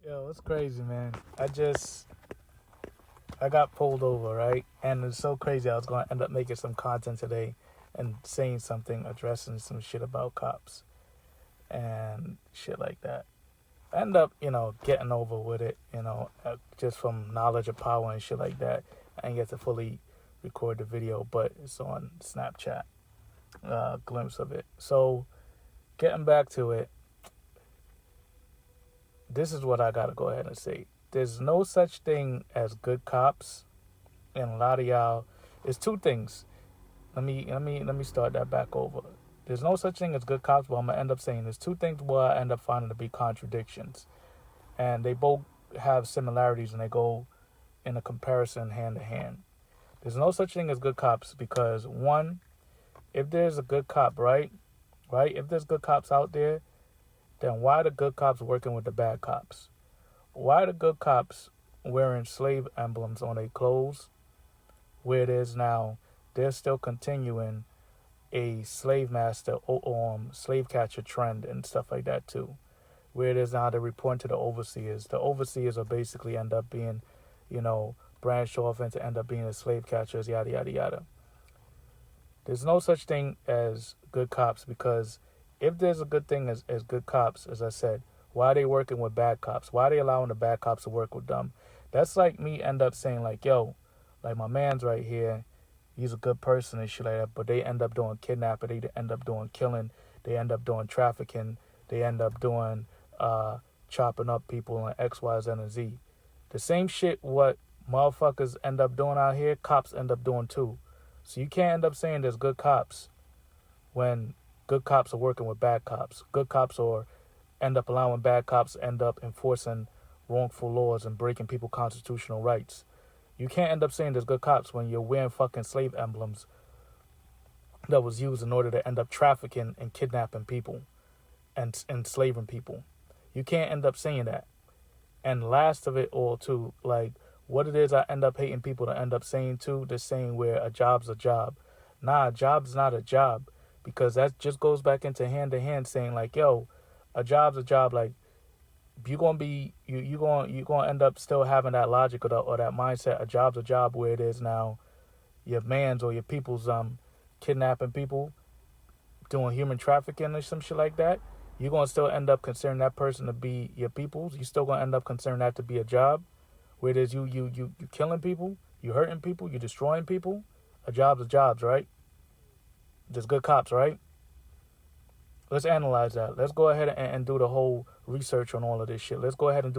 Yo, it's crazy, man. I got pulled over, right? And it's so crazy. I was going to end up making some content today and saying something, addressing some shit about cops and shit like that. I end up, getting over with it, just from knowledge of power and shit like that. I didn't get to fully record the video, but it's on Snapchat, glimpse of it. So, getting back to it, this is what I got to go ahead and say. There's no such thing as good cops, and a lot of y'all. It's two things. Let me start that back over. There's no such thing as good cops, but I'm gonna end up saying there's two things where I end up finding to be contradictions, and they both have similarities and they go in a comparison hand to hand. There's no such thing as good cops because one, if there's a good cop, right, if there's good cops out there, then why are the good cops working with the bad cops? Why are the good cops wearing slave emblems on their clothes, where it is now they're still continuing a slave master or slave catcher trend and stuff like that too, where it is now they're reporting to the overseers. The overseers will basically end up being, branched off and to end up being the slave catchers, yada, yada, yada. There's no such thing as good cops because if there's a good thing as good cops, as I said, why are they working with bad cops? Why are they allowing the bad cops to work with them? That's like me end up saying like, yo, like my man's right here, he's a good person and shit like that, but they end up doing kidnapping, they end up doing killing, they end up doing trafficking, they end up doing chopping up people and X, Y, Z, and Z. The same shit what motherfuckers end up doing out here, cops end up doing too. So you can't end up saying there's good cops when good cops are working with bad cops. Good cops or end up allowing bad cops end up enforcing wrongful laws and breaking people's constitutional rights. You can't end up saying there's good cops when you're wearing fucking slave emblems that was used in order to end up trafficking and kidnapping people and enslaving people. You can't end up saying that. And last of it all too, like what it is I end up hating people to end up saying too, they're saying where a job's a job. Nah, a job's not a job because that just goes back into hand to hand saying like, yo, a job's a job. Like you're gonna end up still having that logic or that mindset. A job's a job where it is now your man's or your people's kidnapping people, doing human trafficking or some shit like that. You're gonna still end up considering that person to be your people's. You're still gonna end up considering that to be a job. Where it is you killing people, you hurting people, you destroying people. A job's a job, right? There's good cops, right? Let's analyze that. Let's go ahead and do the whole research on all of this shit. Let's go ahead and do